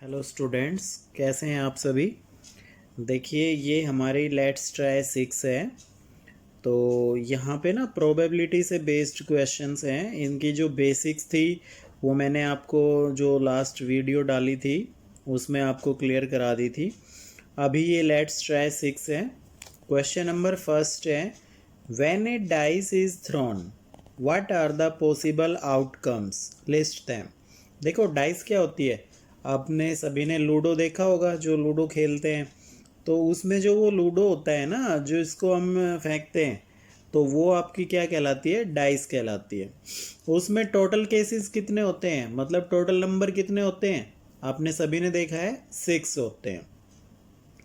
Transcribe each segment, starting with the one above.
Hello students, कैसे हैं आप सभी। देखिए, ये हमारी लेट्स ट्राई 6 है। तो यहाँ पे ना प्रोबेबिलिटी से बेस्ड क्वेश्चंस हैं। इनकी जो बेसिक्स थी वो मैंने आपको जो लास्ट वीडियो डाली थी उसमें आपको क्लियर करा दी थी। अभी ये लेट्स ट्राई 6 है। क्वेश्चन नंबर फर्स्ट है, when a dice is thrown what are the possible outcomes, list them. देखो, डाइस क्या होती है, आपने सभी ने लूडो देखा होगा, जो लूडो खेलते हैं तो उसमें जो वो लूडो होता है ना, जो इसको हम फेंकते हैं, तो वो आपकी क्या कहलाती है, डाइस कहलाती है। उसमें टोटल केसेस कितने होते हैं, मतलब टोटल नंबर कितने होते हैं, आपने सभी ने देखा है 6 होते हैं।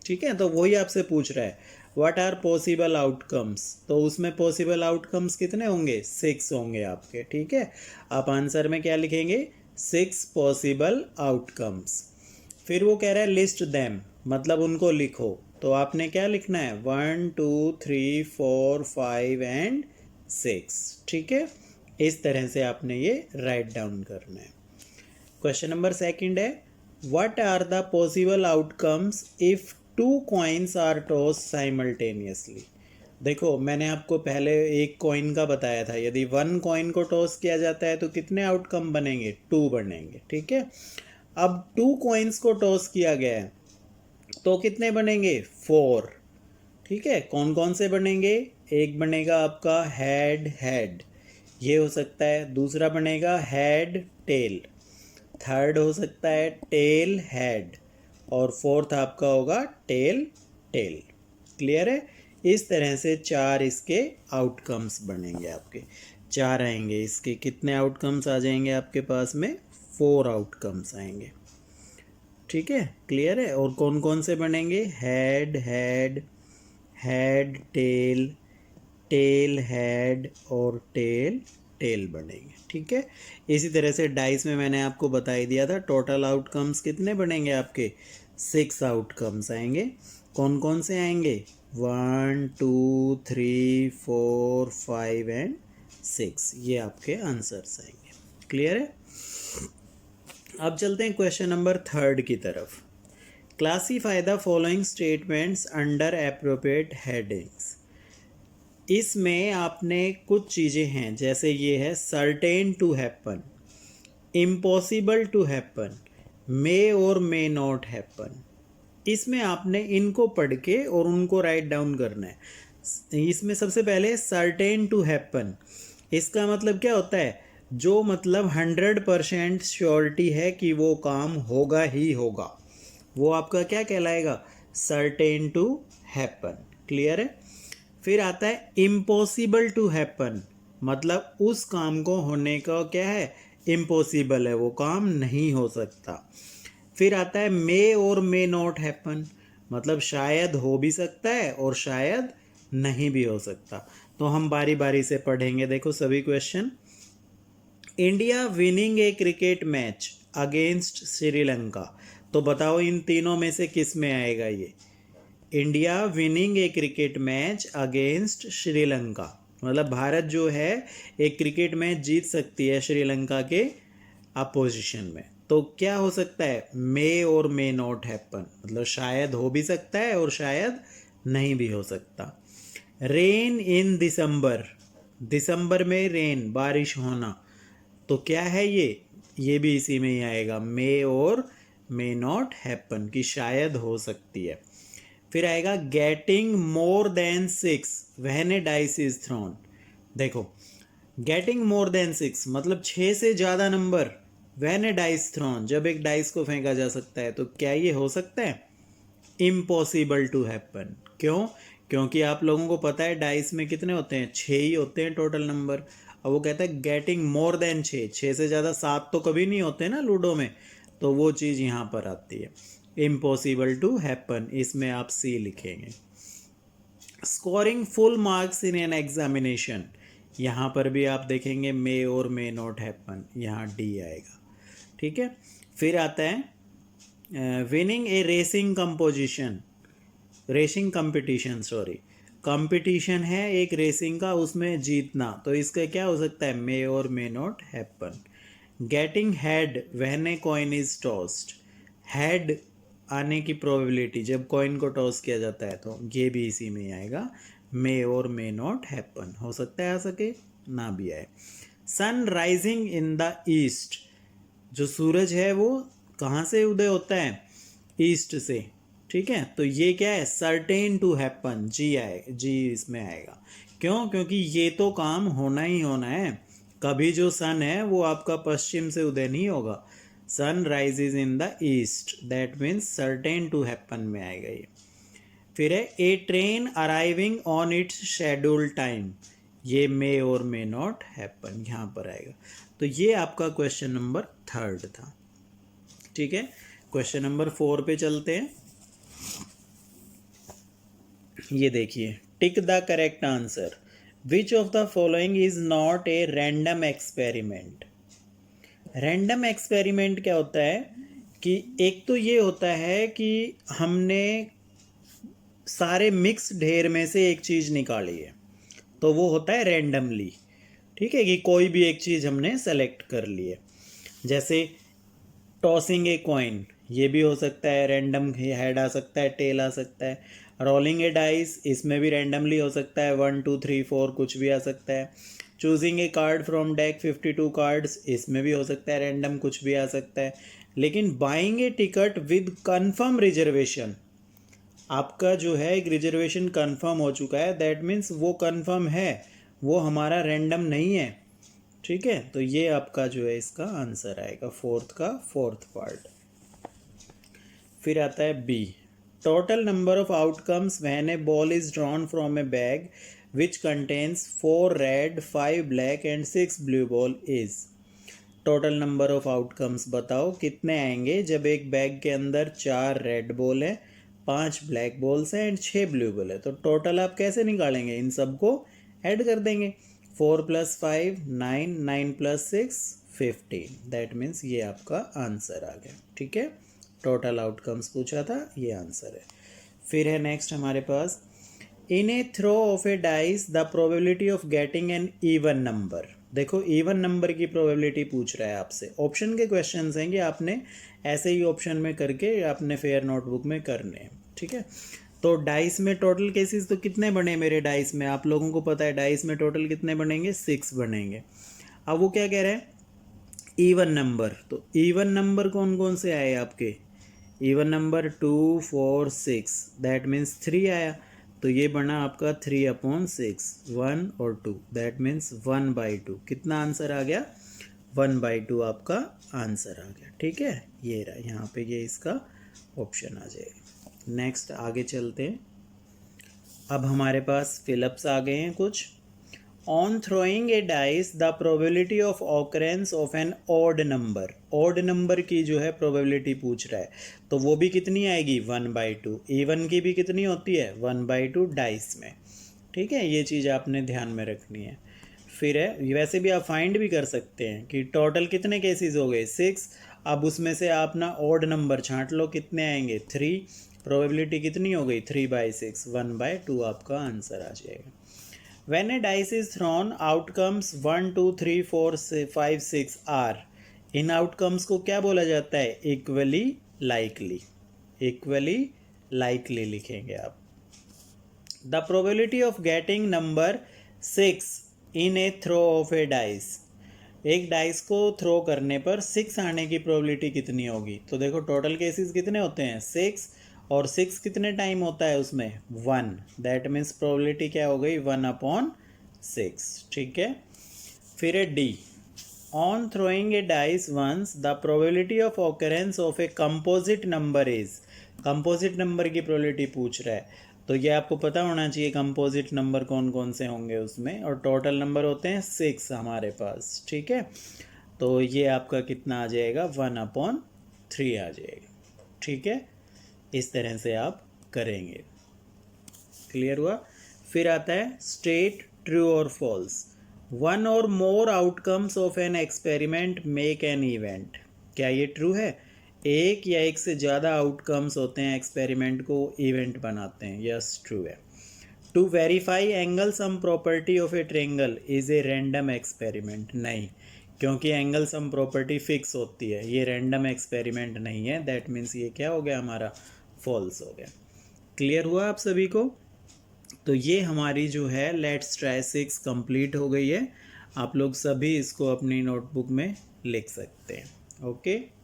ठीक है, तो वही आपसे पूछ रहा है व्हाट आर पॉसिबल आउटकम्स, तो उसमें पॉसिबल आउटकम्स कितने होंगे, 6 होंगे आपके। ठीक है, आप आंसर में क्या लिखेंगे, 6 पॉसिबल आउटकम्स। फिर वो कह रहा है लिस्ट दैम, मतलब उनको लिखो। तो आपने क्या लिखना है, 1 2 3 4 5 एंड 6। ठीक है, इस तरह से आपने ये राइट डाउन करना है। क्वेश्चन नंबर सेकंड है, what are the possible outcomes if 2 coins are toss simultaneously. देखो, मैंने आपको पहले एक कॉइन का बताया था, यदि 1 कॉइन को टॉस किया जाता है तो कितने आउटकम बनेंगे, 2 बनेंगे। ठीक है, अब 2 कॉइन्स को टॉस किया गया है तो कितने बनेंगे, 4। ठीक है, कौन कौन से बनेंगे, एक बनेगा आपका हेड हेड, ये हो सकता है। दूसरा बनेगा हेड टेल, थर्ड हो सकता है टेल हेड, और फोर्थ आपका होगा टेल टेल। क्लियर है, इस तरह से 4 इसके आउटकम्स बनेंगे आपके, 4 आएंगे इसके। कितने आउटकम्स आ जाएंगे आपके पास में, 4 आउटकम्स आएंगे। ठीक है, क्लियर है। और कौन कौन से बनेंगे, head head, head tail, tail head और टेल टेल बनेंगे। ठीक है, इसी तरह से डाइस में मैंने आपको बता ही दिया था टोटल आउटकम्स कितने बनेंगे आपके, 6 आउटकम्स आएंगे। कौन कौन से आएंगे, 1 2 3 4 5 एंड 6, ये आपके आंसर्स आएंगे। क्लियर है। अब चलते हैं क्वेश्चन नंबर थर्ड की तरफ। Classify the following statements under appropriate headings. इसमें आपने कुछ चीज़ें हैं, जैसे ये है certain to happen, impossible to happen, may or may not happen. इसमें आपने इनको पढ़ के और उनको राइट डाउन करना है। इसमें सबसे पहले सर्टेन टू हैपन, इसका मतलब क्या होता है, जो मतलब 100% श्योरिटी है कि वो काम होगा ही होगा, वो आपका क्या कहलाएगा, सर्टेन टू हैपन। क्लियर है। फिर आता है इम्पॉसिबल टू हैपन, मतलब उस काम को होने का क्या है, इम्पॉसिबल है, वो काम नहीं हो सकता। फिर आता है मे और मे नॉट हैपन, मतलब शायद हो भी सकता है और शायद नहीं भी हो सकता। तो हम बारी बारी से पढ़ेंगे। देखो सभी क्वेश्चन, इंडिया विनिंग ए क्रिकेट मैच अगेंस्ट श्रीलंका, तो बताओ इन तीनों में से किस में आएगा ये, इंडिया विनिंग ए क्रिकेट मैच अगेंस्ट श्रीलंका, मतलब भारत जो है एक क्रिकेट मैच जीत सकती है श्रीलंका के अपोजिशन में। तो क्या हो सकता है, मे और मे नॉट हैपन, मतलब शायद हो भी सकता है और शायद नहीं भी हो सकता। रेन इन दिसंबर, दिसंबर में रेन बारिश होना, तो क्या है ये भी इसी में ही आएगा, मे और मे नॉट हैपन, की शायद हो सकती है। फिर आएगा getting more than 6 when a dice is thrown. देखो, गेटिंग मोर देन 6 मतलब 6 से ज़्यादा number, when a dice thrown, जब एक डाइस को फेंका जा सकता है, तो क्या ये हो सकता है, इम्पॉसिबल टू हैपन। क्यों, क्योंकि आप लोगों को पता है डाइस में कितने होते हैं, 6 ही होते हैं टोटल नंबर। अब वो कहता है गेटिंग मोर देन 6, 6 से ज़्यादा 7 तो कभी नहीं होते ना लूडो में, तो वो चीज़ यहाँ पर आती है, इम्पॉसिबल टू हैपन, इसमें आप सी लिखेंगे। Scoring full marks in an examination, यहाँ पर भी आप देखेंगे may or may not happen, यहाँ डी आएगा। ठीक है, फिर आता है winning a racing composition, racing competition, sorry competition है एक रेसिंग का, उसमें जीतना, तो इसका क्या हो सकता है, मे or may not happen. Getting head when a coin is tossed, head आने की प्रोबेबिलिटी जब कॉइन को टॉस किया जाता है तो ये भी इसी में ही आएगा। मे और मे नॉट हैपन, हो सकता है आ सके ना भी आए। Sun rising in the east, जो सूरज है वो कहाँ से उदय होता है? ईस्ट से, ठीक है। तो ये क्या है? सर्टेन टू हैपन, जी आए, जी इसमें आएगा। क्यों? क्योंकि ये तो काम होना ही होना है। कभी जो सन है वो आपका पश्चिम से उदय नहीं होगा। Sun rises in the east, that means certain to happen में आएगा ये। फिर है a train arriving on its schedule time, ये may or may not happen यहाँ पर आएगा। तो ये आपका क्वेश्चन नंबर 3 था, ठीक है। क्वेश्चन नंबर 4 पे चलते हैं। ये देखिए, tick the correct answer, which of the following is not a random experiment. Random experiment क्या होता है कि एक तो ये होता है कि हमने सारे मिक्स ढेर में से एक चीज़ निकाली है, तो वो होता है रैंडमली, ठीक है, कि कोई भी एक चीज़ हमने सेलेक्ट कर ली है। जैसे टॉसिंग ए कॉइन, ये भी हो सकता है, रैंडम हेड आ सकता है, टेल आ सकता है। रोलिंग ए डाइस, इसमें भी रैंडमली हो सकता है, 1 2 3 4 कुछ भी आ सकता है। Choosing a card from deck 52 cards, इसमें भी हो सकता है रैंडम, कुछ भी आ सकता है। लेकिन buying A ticket with confirm reservation, आपका जो है एक रिजर्वेशन कंफर्म हो चुका है, दैट मीन्स वो कंफर्म है, वो हमारा रैंडम नहीं है, ठीक है। तो ये आपका जो है इसका आंसर आएगा 4th का 4th पार्ट। फिर आता है B, total number of outcomes when a ball is drawn from a bag which contains 4 red 5 black and 6 blue ball is. Total number of outcomes बताओ कितने आएंगे जब एक बैग के अंदर 4 रेड बॉल है, 5 ब्लैक बॉल्स हैं एंड 6 ब्लू बॉल है। तो टोटल आप कैसे निकालेंगे? इन सबको ऐड कर देंगे। 4 + 5 9, 9 + 6 15, दैट मीन्स ये आपका आंसर आ गया, ठीक है। टोटल आउटकम्स पूछा था, ये आंसर है। फिर है नेक्स्ट हमारे पास, in a throw of a dice the probability of getting an even number. देखो इवन नंबर की प्रोबेबिलिटी पूछ रहा है आपसे, ऑप्शन के क्वेश्चंस हैं कि आपने ऐसे ही ऑप्शन में करके आपने फेयर नोटबुक में करने हैं, ठीक है। तो डाइस में टोटल केसेस तो कितने बने मेरे डाइस में? आप लोगों को पता है डाइस में टोटल कितने बनेंगे? 6 बनेंगे। अब वो क्या कह रहे हैं? Even number. तो इवन नंबर कौन कौन से आए आपके? इवन नंबर 2 4 6, दैट मीन्स 3 आया, तो ये बना आपका 3/6, 1 और 2, दैट मीन्स 1/2। कितना आंसर आ गया? 1/2 आपका आंसर आ गया, ठीक है। ये रहा यहाँ पे, ये इसका ऑप्शन आ जाएगा। नेक्स्ट आगे चलते हैं। अब हमारे पास फिलअप्स आ गए हैं कुछ। On throwing a dice the probability of occurrence of an odd number, odd number की जो है प्रोबेबिलिटी पूछ रहा है, तो वो भी कितनी आएगी? 1/2। इवन की भी कितनी होती है? 1/2 डाइस में, ठीक है। ये चीज़ आपने ध्यान में रखनी है। फिर है, वैसे भी आप फाइंड भी कर सकते हैं कि टोटल कितने केसेस हो गए? 6। अब उसमें से आप ना ऑड नंबर छांट लो, कितने आएंगे? 3। प्रोबेबिलिटी कितनी हो गई? 3/6, 1/2 आपका आंसर आ जाएगा। When a dice is thrown, outcomes 1 2 3 4 5 6 are, in outcomes को क्या बोला जाता है? इक्वली लाइकली, इक्वली लाइकली लिखेंगे आप। The probability of getting number 6 in a throw of a dice, एक डाइस को थ्रो करने पर 6 आने की प्रोबेबिलिटी कितनी होगी? तो देखो टोटल केसेस कितने होते हैं? 6, और 6 कितने टाइम होता है उसमें? 1, दैट मीन्स प्रोबेबिलिटी क्या हो गई? 1/6, ठीक है। फिर है D, on throwing a dice once the probability of occurrence of a composite number is, composite number की प्रोबेबिलिटी पूछ रहा है, तो ये आपको पता होना चाहिए कंपोजिट नंबर कौन कौन से होंगे उसमें, और टोटल नंबर होते हैं 6 हमारे पास, ठीक है। तो ये आपका कितना आ जाएगा? 1/3 आ जाएगा, ठीक है। इस तरह से आप करेंगे, क्लियर हुआ। फिर आता है स्टेट ट्रू और false, 1 or more outcomes of an experiment make an event, क्या ये ट्रू है? एक या एक से ज़्यादा आउटकम्स होते हैं एक्सपेरिमेंट को इवेंट बनाते हैं, यस ट्रू है। To verify angle sum property of a triangle is a random experiment, नहीं, क्योंकि एंगल सम प्रॉपर्टी फिक्स होती है, ये रैंडम एक्सपेरिमेंट नहीं है। दैट मीन्स ये क्या हो गया हमारा, फॉल्स हो गया। क्लियर हुआ आप सभी को? तो ये हमारी जो है लेट्स ट्राई 6 कंप्लीट हो गई है। आप लोग सभी इसको अपनी नोटबुक में लिख सकते हैं। ओके।